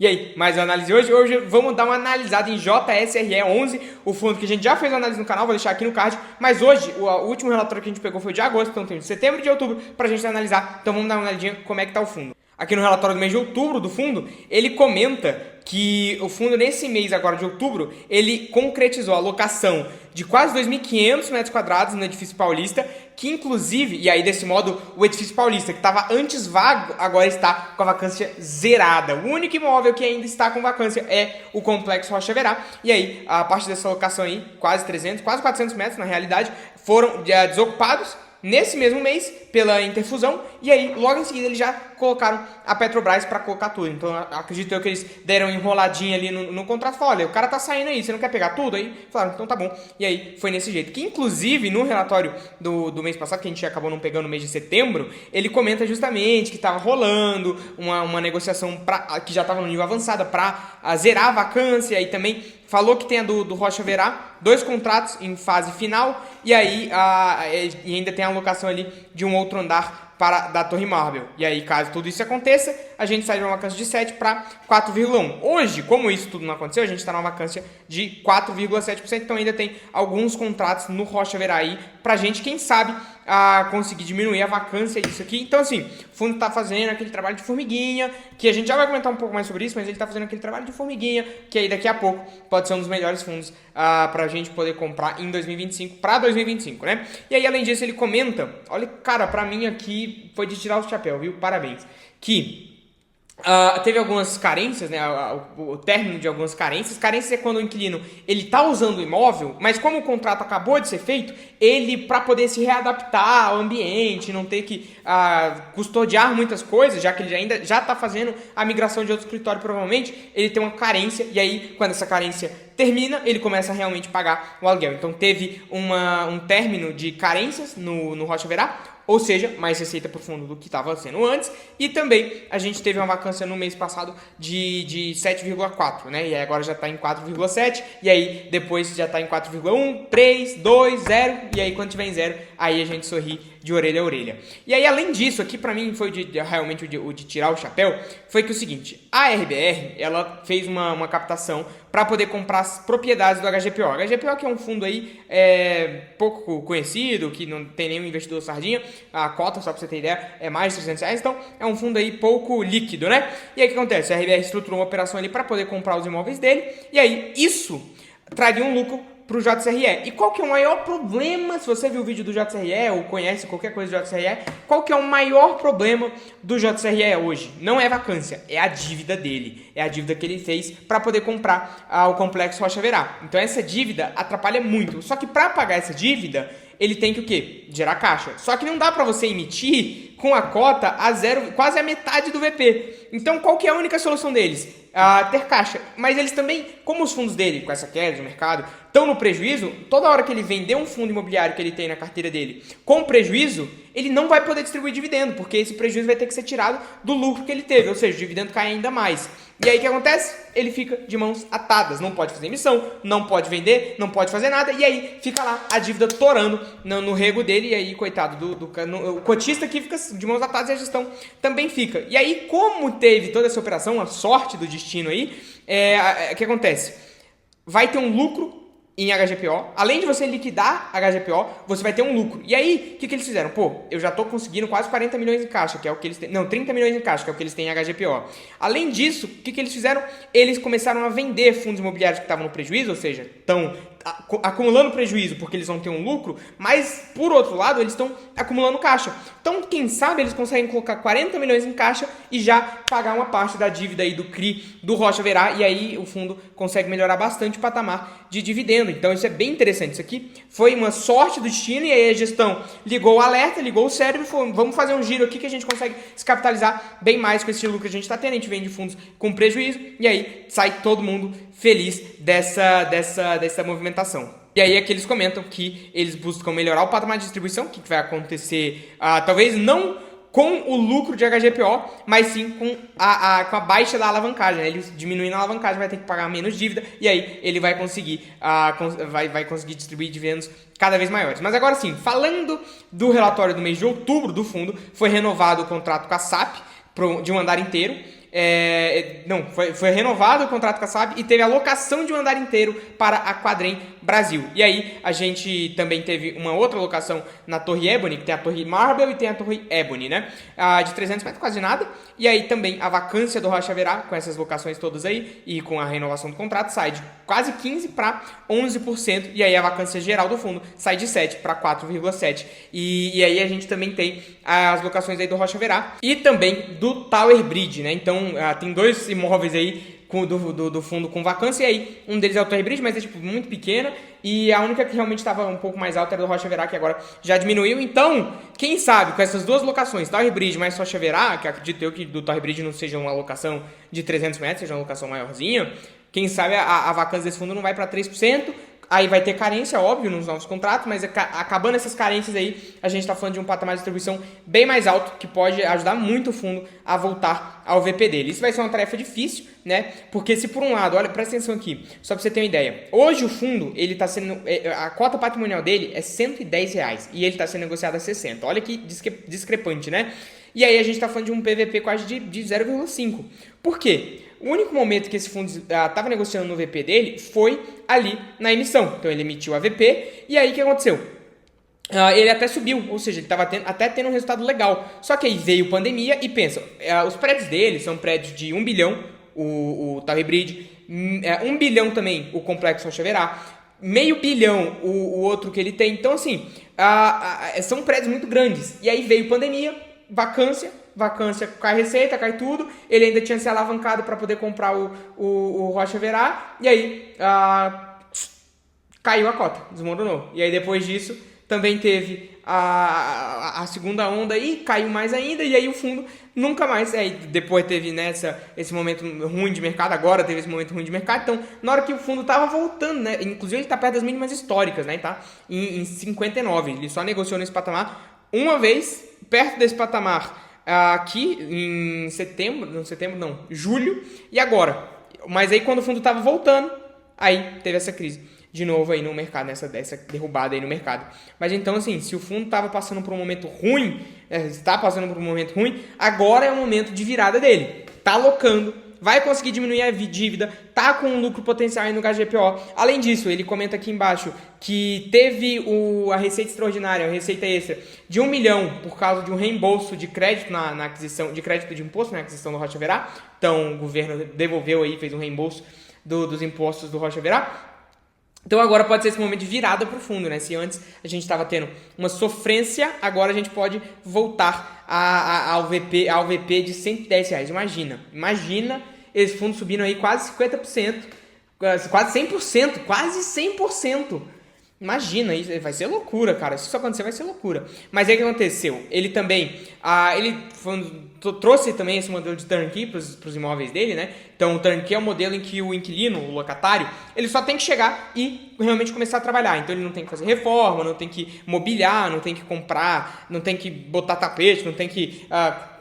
E aí, mais uma análise hoje? Hoje vamos dar uma analisada em JSRE11, o fundo que a gente já fez uma análise no canal, vou deixar aqui no card. Mas hoje, o último relatório que a gente pegou foi de agosto, então tem de setembro e de outubro pra gente analisar. Então vamos dar uma olhadinha como é que tá o fundo. Aqui no relatório do mês de outubro do fundo, ele comenta que o fundo nesse mês agora de outubro, ele concretizou a alocação de quase 2.500 metros quadrados no edifício paulista, que inclusive, e aí desse modo, o edifício paulista que estava antes vago, agora está com a vacância zerada. O único imóvel que ainda está com vacância é o Complexo Rocha Verá, e aí a parte dessa alocação aí, quase 300, quase 400 metros na realidade, foram desocupados nesse mesmo mês, pela Interfusão, e aí, logo em seguida, eles já colocaram a Petrobras para colocar tudo. Então, acredito eu que eles deram enroladinha ali no contrato, falaram, olha, o cara tá saindo aí, você não quer pegar tudo? Aí falaram, então tá bom. E aí, foi nesse jeito. Que, inclusive, no relatório do mês passado, que a gente acabou não pegando no mês de setembro, ele comenta justamente que tava rolando uma negociação que já tava no nível avançado para zerar a vacância, e também falou que tem a do Rocha Verá, 2 contratos em fase final, e aí e ainda tem a alocação ali de um outro andar da Torre Marvel. E aí, caso tudo isso aconteça, a gente sai de uma vacância de 7 para 4,1. Hoje, como isso tudo não aconteceu, a gente está numa vacância de 4,7%, então ainda tem alguns contratos no Rocha Verá aí pra gente, quem sabe, conseguir diminuir a vacância disso aqui. Então, assim, o fundo está fazendo aquele trabalho de formiguinha, que a gente já vai comentar um pouco mais sobre isso, mas ele está fazendo aquele trabalho de formiguinha, que aí daqui a pouco pode ser um dos melhores fundos para a gente poder comprar em 2025, para 2025, né? E aí, além disso, ele comenta, olha, cara, para mim aqui foi de tirar o chapéu, viu? Parabéns. Que teve algumas carências, né? O término de algumas carências. Carências é quando o inquilino ele está usando o imóvel, mas como o contrato acabou de ser feito, ele, para poder se readaptar ao ambiente, não ter que custodiar muitas coisas, já que ele ainda já está fazendo a migração de outro escritório, provavelmente, ele tem uma carência, e aí, quando essa carência termina, ele começa a realmente pagar o aluguel. Então, teve um término de carências no Rocha Verá, ou seja, mais receita para o fundo do que estava sendo antes, e também a gente teve uma vacância no mês passado de 7,4, né? E aí agora já está em 4,7, e aí depois já está em 4,1, 3, 2, 0, e aí quando tiver em 0, aí a gente sorri de orelha a orelha. E aí, além disso, aqui para mim foi realmente o de tirar o chapéu, foi que o seguinte, a RBR, ela fez uma captação para poder comprar as propriedades do HGPO. A HGPO que é um fundo aí pouco conhecido, que não tem nenhum investidor sardinha, a cota, só para você ter ideia, é mais de R$300, então é um fundo aí pouco líquido, né? E aí o que acontece? A RBR estruturou uma operação ali para poder comprar os imóveis dele, e aí isso traria um lucro para o JSRE. E qual que é o maior problema, se você viu o vídeo do JSRE ou conhece qualquer coisa do JSRE, qual que é o maior problema do JSRE hoje? Não é vacância, é a dívida dele. É a dívida que ele fez para poder comprar o Complexo Rocha Verá. Então essa dívida atrapalha muito. Só que para pagar essa dívida, ele tem que o quê? Gerar caixa. Só que não dá para você emitir com a cota a zero, quase a metade do VP. Então qual que é a única solução deles? Ter caixa. Mas eles também, como os fundos dele, com essa queda de mercado, estão no prejuízo, toda hora que ele vender um fundo imobiliário que ele tem na carteira dele com prejuízo, ele não vai poder distribuir dividendo, porque esse prejuízo vai ter que ser tirado do lucro que ele teve, ou seja, o dividendo cai ainda mais. E aí o que acontece? Ele fica de mãos atadas, não pode fazer emissão, não pode vender, não pode fazer nada, e aí fica lá a dívida torando no rego dele, e aí, coitado, o cotista que fica de mãos atadas e a gestão também fica. E aí, como teve toda essa operação, a sorte do destino aí, o que acontece? Vai ter um lucro em HGPO, além de você liquidar HGPO, você vai ter um lucro. E aí, o que eles fizeram? Pô, eu já estou conseguindo quase 40 milhões em caixa, que é o que eles têm. Não, 30 milhões em caixa, que é o que eles têm em HGPO. Além disso, o que eles fizeram? Eles começaram a vender fundos imobiliários que estavam no prejuízo, ou seja, estão acumulando prejuízo porque eles vão ter um lucro, mas por outro lado eles estão acumulando caixa. Então, quem sabe eles conseguem colocar 40 milhões em caixa e já pagar uma parte da dívida aí do CRI do Rocha Verá, e aí o fundo consegue melhorar bastante o patamar de dividendo. Então isso é bem interessante. Isso aqui foi uma sorte do destino, e aí a gestão ligou o alerta, ligou o cérebro e falou, vamos fazer um giro aqui que a gente consegue se capitalizar bem mais com esse lucro que a gente está tendo. A gente vende fundos com prejuízo e aí sai todo mundo feliz dessa movimentação. E aí é que eles comentam que eles buscam melhorar o patamar de distribuição, que vai acontecer, talvez não com o lucro de HGPO, mas sim com a baixa da alavancagem, né? Ele diminuindo a alavancagem vai ter que pagar menos dívida, e aí ele vai conseguir, vai conseguir distribuir dividendos cada vez maiores. Mas agora sim, falando do relatório do mês de outubro do fundo, foi renovado o contrato com a SAP de um andar inteiro. Não, foi renovado o contrato com a SAB e teve a locação de um andar inteiro para a Quadrem Brasil. E aí a gente também teve uma outra locação na Torre Ebony, que tem a Torre Marble e tem a Torre Ebony, né? De 300 metros, quase nada. E aí também a vacância do Rocha Verá, com essas locações todas aí e com a renovação do contrato, sai de quase 15% para 11%. E aí a vacância geral do fundo sai de 7% para 4,7%. E aí a gente também tem as locações aí do Rocha Verá e também do Tower Bridge, né? Então tem dois imóveis aí do fundo com vacância, e aí um deles é o Tower Bridge, mas é tipo muito pequena, e a única que realmente estava um pouco mais alta era do Rocha Verá, que agora já diminuiu. Então, quem sabe com essas duas locações, Tower Bridge mais Rocha Verá, que acredito eu que do Tower Bridge não seja uma locação de 300 metros, seja uma locação maiorzinha, quem sabe a vacância desse fundo não vai para 3%. Aí vai ter carência, óbvio, nos novos contratos, mas acabando essas carências aí, a gente está falando de um patamar de distribuição bem mais alto, que pode ajudar muito o fundo a voltar ao VP dele. Isso vai ser uma tarefa difícil, né? Porque se por um lado, olha, presta atenção aqui, só para você ter uma ideia. Hoje o fundo, ele está sendo, a cota patrimonial dele é R$110 e ele está sendo negociado a 60. Olha que discrepante, né? E aí a gente está falando de um PVP quase de 0,5. Por quê? O único momento que esse fundo estava negociando no VP dele foi ali na emissão. Então ele emitiu a VP e aí o que aconteceu? Ele até subiu, ou seja, ele estava até tendo um resultado legal. Só que aí veio pandemia e pensa, os prédios dele são prédios de 1 bilhão, o Tower Bridge, 1 bilhão também o Complexo Rocha Verá, meio bilhão o outro que ele tem. Então assim, são prédios muito grandes. E aí veio pandemia, vacância, cai receita, cai tudo. Ele ainda tinha se alavancado para poder comprar o Rocha Verá. E aí caiu a cota, desmoronou. E aí depois disso também teve a segunda onda aí, caiu mais ainda. E aí o fundo nunca mais. Aí depois teve esse momento ruim de mercado. Agora teve esse momento ruim de mercado. Então na hora que o fundo tava voltando, né? Inclusive ele tá perto das mínimas históricas, né? Tá em 59. Ele só negociou nesse patamar uma vez, perto desse patamar aqui em julho, e agora. Mas aí quando o fundo estava voltando, aí teve essa crise de novo aí no mercado, dessa derrubada aí no mercado. Mas então assim, se o fundo estava passando por um momento ruim, está passando por um momento ruim, agora é o momento de virada dele. Tá alocando, vai conseguir diminuir a dívida, tá com um lucro potencial aí no HGPO. Além disso, ele comenta aqui embaixo que teve a receita extraordinária, a receita extra de 1 milhão por causa de um reembolso de crédito na aquisição, de crédito de imposto na aquisição do Rocha Verá. Então o governo devolveu aí, fez um reembolso dos impostos do Rocha Verá. Então agora pode ser esse momento de virada para o fundo, né? Se antes a gente estava tendo uma sofrência, agora a gente pode voltar ao VP de R$110. Imagina esse fundo subindo aí quase 50%, quase 100%. Imagina, isso vai ser loucura, cara. Se isso acontecer, vai ser loucura. Mas aí o que aconteceu? Ele também, trouxe também esse modelo de turnkey para os imóveis dele, né? Então o turnkey é um modelo em que o inquilino, o locatário, ele só tem que chegar e realmente começar a trabalhar. Então ele não tem que fazer reforma, não tem que mobiliar, não tem que comprar, não tem que botar tapete, não tem que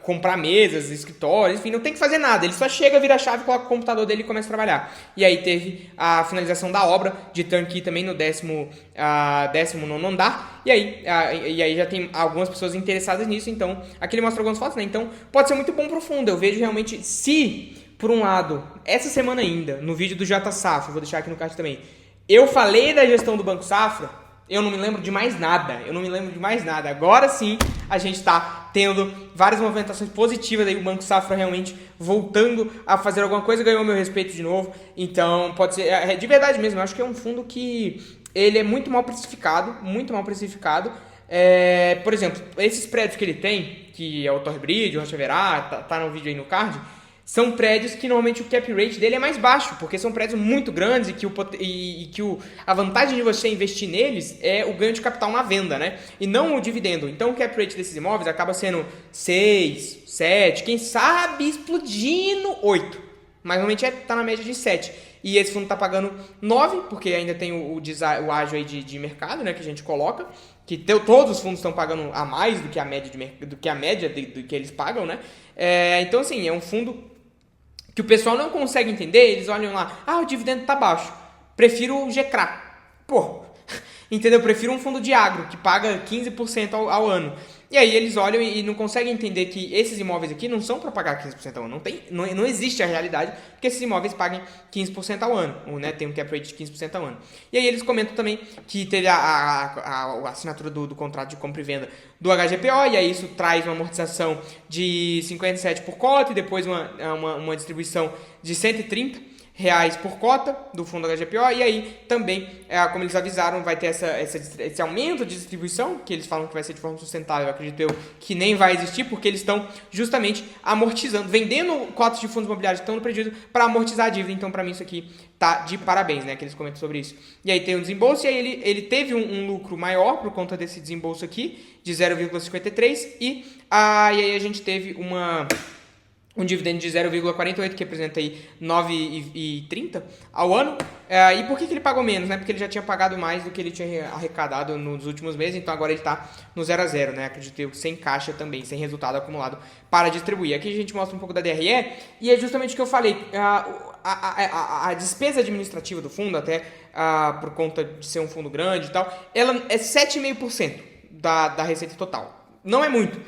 comprar mesas, escritórios, enfim, não tem que fazer nada. Ele só chega, vira a chave, coloca o computador dele e começa a trabalhar. E aí teve a finalização da obra de turnkey também no 19º andar. E aí já tem algumas pessoas interessadas nisso. Então, aqui ele mostra algumas fotos, né? Então, pode ser muito bom pro fundo. Eu vejo realmente, se, por um lado, essa semana ainda, no vídeo do J Safra, vou deixar aqui no card também, eu falei da gestão do Banco Safra, eu não me lembro de mais nada. Agora sim, a gente está tendo várias movimentações positivas aí, o Banco Safra realmente voltando a fazer alguma coisa, ganhou meu respeito de novo. Então, pode ser, de verdade mesmo, eu acho que é um fundo que ele é muito mal precificado. Por exemplo, esses prédios que ele tem, que é o Tower Bridge, o Rocha Verá, tá no vídeo aí no card, são prédios que normalmente o cap rate dele é mais baixo, porque são prédios muito grandes e que a vantagem de você investir neles é o ganho de capital na venda, né? E não o dividendo. Então o cap rate desses imóveis acaba sendo 6, 7, quem sabe explodindo 8. Mas normalmente tá na média de 7. E esse fundo tá pagando 9, porque ainda tem o ágio aí de mercado, né, que a gente coloca, que todos os fundos estão pagando a mais do que a média do que eles pagam, né? Então assim, é um fundo que o pessoal não consegue entender. Eles olham lá, o dividendo tá baixo, prefiro o GCRA. Pô, entendeu? Prefiro um fundo de agro que paga 15% ao ano. E aí eles olham e não conseguem entender que esses imóveis aqui não são para pagar 15% ao ano. Não existe a realidade que esses imóveis paguem 15% ao ano, né? Tem um cap rate de 15% ao ano. E aí eles comentam também que teve a assinatura do contrato de compra e venda do HGPO, e aí isso traz uma amortização de 57 por cota e depois uma distribuição de 130 reais por cota do fundo HGPO, e aí também, como eles avisaram, vai ter esse aumento de distribuição, que eles falam que vai ser de forma sustentável, acredito eu, que nem vai existir, porque eles estão justamente amortizando, vendendo cotas de fundos imobiliários que estão no prejuízo para amortizar a dívida. Então, para mim, isso aqui tá de parabéns, né, que eles comentam sobre isso. E aí tem um desembolso, e aí ele teve um lucro maior por conta desse desembolso aqui, de 0,53, e aí a gente teve um dividendo de 0,48, que representa aí 9,30 ao ano. E por que ele pagou menos? Né? Porque ele já tinha pagado mais do que ele tinha arrecadado nos últimos meses, então agora ele está no 0 a 0, né? Acredito eu, sem caixa também, sem resultado acumulado para distribuir. Aqui a gente mostra um pouco da DRE, e é justamente o que eu falei. A despesa administrativa do fundo, até por conta de ser um fundo grande e tal, ela é 7,5% da receita total. Não é muito.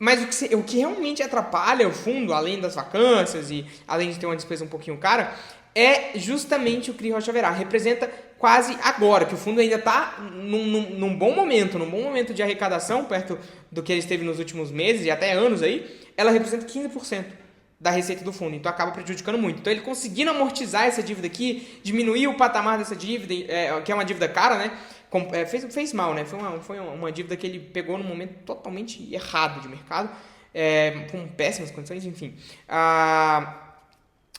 Mas o que realmente atrapalha o fundo, além das vacâncias e além de ter uma despesa um pouquinho cara, é justamente o CRI Rocha Verá. Representa quase agora, que o fundo ainda está num bom momento de arrecadação, perto do que ele esteve nos últimos meses e até anos aí, ela representa 15% da receita do fundo, então acaba prejudicando muito. Então ele conseguindo amortizar essa dívida aqui, diminuir o patamar dessa dívida, que é uma dívida cara, né? Fez mal, né? Foi uma dívida que ele pegou num momento totalmente errado de mercado, com péssimas condições, enfim.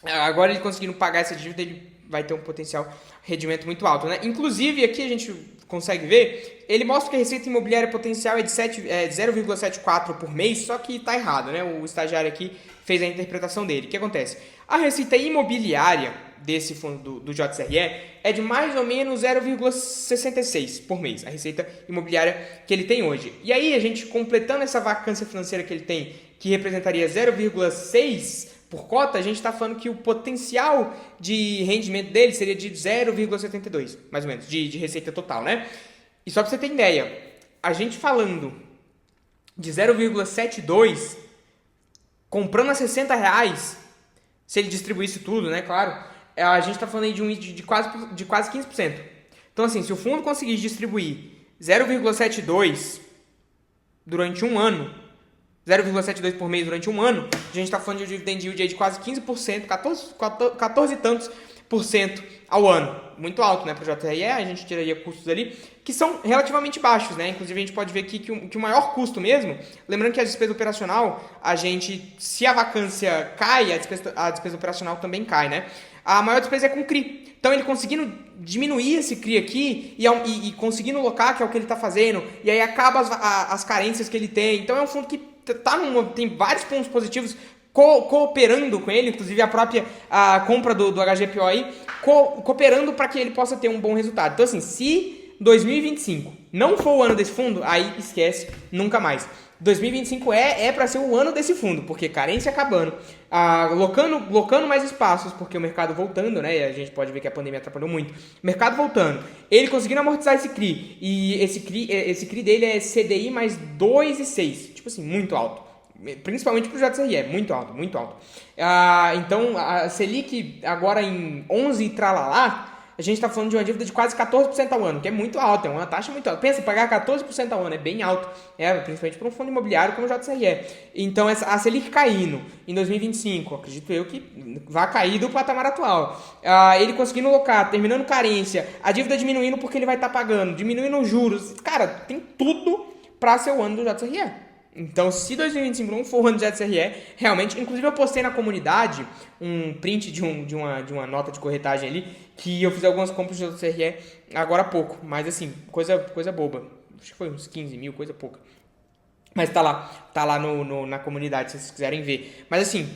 Agora ele conseguindo pagar essa dívida, ele vai ter um potencial rendimento muito alto, né? Inclusive, aqui a gente consegue ver, ele mostra que a receita imobiliária potencial é de 0,74 por mês, só que está errado, né? O estagiário aqui fez a interpretação dele. O que acontece? A receita imobiliária desse fundo do JCRE é de mais ou menos 0,66 por mês, a receita imobiliária que ele tem hoje. E aí, a gente completando essa vacância financeira que ele tem, que representaria 0,6 por cota, a gente está falando que o potencial de rendimento dele seria de 0,72, mais ou menos, de receita total, né? E só para você ter ideia, a gente falando de 0,72, comprando a R$60, se ele distribuísse tudo, né, claro, a gente está falando aí de quase 15%. Então, assim, se o fundo conseguir distribuir 0,72 durante um ano, 0,72 por mês durante um ano, a gente está falando de um dividend yield aí de quase 15%, 14 e tantos por cento ao ano. Muito alto, né, para o JRE, a gente tiraria custos ali que são relativamente baixos, né? Inclusive a gente pode ver aqui que o maior custo mesmo, lembrando que a despesa operacional, se a vacância cai, a despesa operacional também cai, né? A maior despesa é com CRI. Então ele conseguindo diminuir esse CRI aqui e conseguindo alocar, que é o que ele está fazendo, e aí acaba as carências que ele tem. Então é um fundo que tem vários pontos positivos cooperando com ele, inclusive a própria compra do HGPO aí, cooperando para que ele possa ter um bom resultado. Então assim, se 2025 não for o ano desse fundo, aí esquece, nunca mais. 2025 é para ser o ano desse fundo, porque carência acabando, locando mais espaços, porque o mercado voltando, né? E a gente pode ver que a pandemia atrapalhou muito. Mercado voltando, ele conseguindo amortizar esse CRI, e esse CRI dele é CDI mais 2,6, tipo assim, muito alto. Principalmente para o JCRE, muito alto, muito alto. Então, a Selic agora em 11 e tralalá, a gente está falando de uma dívida de quase 14% ao ano, que é muito alta, é uma taxa muito alta. Pensa, pagar 14% ao ano é bem alto, principalmente para um fundo imobiliário como o JCRE. Então, a Selic caindo em 2025, acredito eu que vai cair do patamar atual. Ele conseguindo alocar, terminando carência, a dívida diminuindo porque ele vai estar pagando, diminuindo os juros. Cara, tem tudo para ser o ano do JCRE. Então, se 2025 não for o ano de JCRE, realmente, inclusive eu postei na comunidade um print de uma nota de corretagem ali, que eu fiz algumas compras de JCRE agora há pouco, mas assim, coisa boba, acho que foi uns 15 mil, coisa pouca. Mas tá lá na comunidade, se vocês quiserem ver. Mas assim,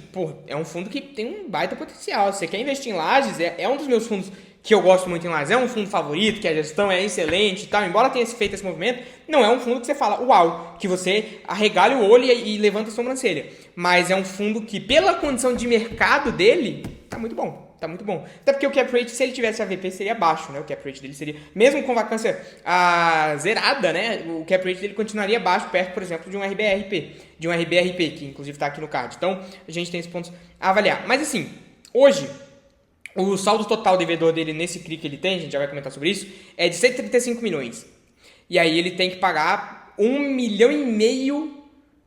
é um fundo que tem um baita potencial. Se você quer investir em lajes, é um dos meus fundos que eu gosto muito em lajes. É um fundo favorito, que a gestão é excelente e tal. Embora tenha feito esse movimento, não é um fundo que você fala, uau, que você arregala o olho e levanta a sobrancelha. Mas é um fundo que, pela condição de mercado dele, tá muito bom. Tá muito bom. Até porque o cap rate, se ele tivesse AVP, seria baixo, né? O cap rate dele seria, mesmo com vacância zerada, né? O cap rate dele continuaria baixo, perto, por exemplo, de um RBRP, que inclusive tá aqui no card. Então, a gente tem esses pontos a avaliar. Mas assim, hoje, o saldo total devedor dele nesse CRI que ele tem, a gente já vai comentar sobre isso, é de 135 milhões. E aí ele tem que pagar 1,5 milhão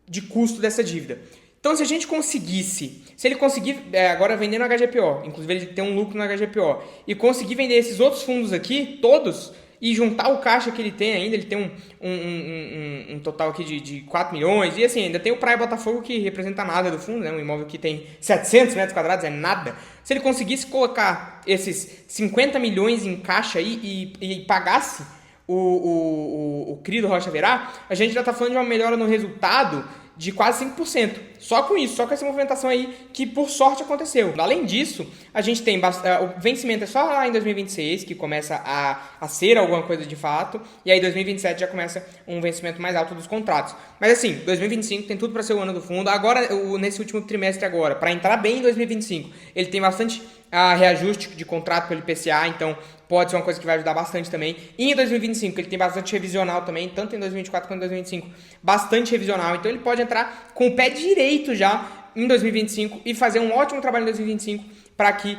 de custo dessa dívida. Então, se a gente conseguisse, se ele conseguir, agora vendendo no HGPO, inclusive ele tem um lucro no HGPO, e conseguir vender esses outros fundos aqui, todos, e juntar o caixa que ele tem ainda, ele tem um total aqui de 4 milhões, e assim, ainda tem o Praia Botafogo que representa nada do fundo, né, um imóvel que tem 700 metros quadrados, é nada. Se ele conseguisse colocar esses 50 milhões em caixa aí e pagasse o CRI do Rocha Verá, a gente já está falando de uma melhora no resultado de quase 5%. Só com isso, só com essa movimentação aí que por sorte aconteceu. Além disso, a gente tem o vencimento é só lá em 2026 que começa a ser alguma coisa de fato, e aí 2027 já começa um vencimento mais alto dos contratos. Mas assim, 2025 tem tudo para ser o ano do fundo. Agora, nesse último trimestre agora, para entrar bem em 2025, ele tem bastante reajuste de contrato pelo IPCA, então pode ser uma coisa que vai ajudar bastante também. E em 2025, ele tem bastante revisional também, tanto em 2024 quanto em 2025, bastante revisional. Então ele pode entrar com o pé direito já em 2025 e fazer um ótimo trabalho em 2025 para que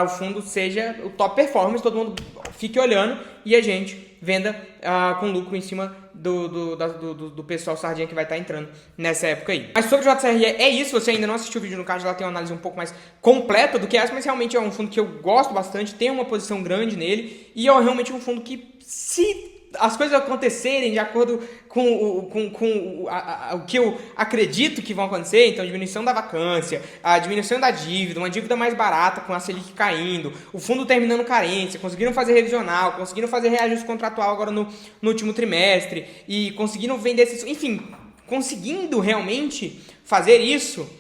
o fundo seja o top performance, todo mundo fique olhando e a gente venda com lucro em cima do pessoal sardinha que vai estar entrando nessa época aí. Mas sobre o JCRE é isso, você ainda não assistiu o vídeo no card, lá tem uma análise um pouco mais completa do que essa, mas realmente é um fundo que eu gosto bastante, tem uma posição grande nele e é realmente um fundo que, se as coisas acontecerem de acordo com o que eu acredito que vão acontecer, então diminuição da vacância, a diminuição da dívida, uma dívida mais barata com a Selic caindo, o fundo terminando carência, conseguiram fazer revisional, conseguiram fazer reajuste contratual agora no último trimestre e conseguiram vender esses, enfim, conseguindo realmente fazer isso,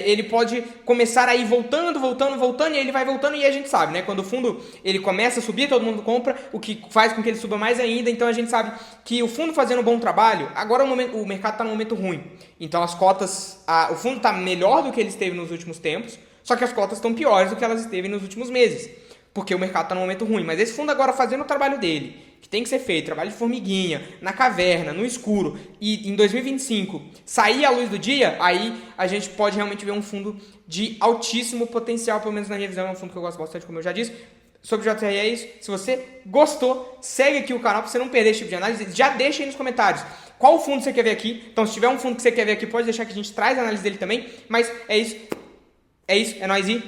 ele pode começar a ir voltando, e aí ele vai voltando, e a gente sabe, né? Quando o fundo ele começa a subir, todo mundo compra, o que faz com que ele suba mais ainda, então a gente sabe que o fundo fazendo um bom trabalho, agora o mercado está num momento ruim, então as cotas, o fundo está melhor do que ele esteve nos últimos tempos, só que as cotas estão piores do que elas esteve nos últimos meses, porque o mercado está num momento ruim, mas esse fundo agora fazendo o trabalho dele, que tem que ser feito, trabalho de formiguinha, na caverna, no escuro, e em 2025 sair à luz do dia, aí a gente pode realmente ver um fundo de altíssimo potencial, pelo menos na minha visão, é um fundo que eu gosto bastante, como eu já disse. Sobre o JRE é isso. Se você gostou, segue aqui o canal para você não perder esse tipo de análise. Já deixa aí nos comentários qual fundo você quer ver aqui. Então, se tiver um fundo que você quer ver aqui, pode deixar que a gente traz a análise dele também. Mas é isso. É nóis e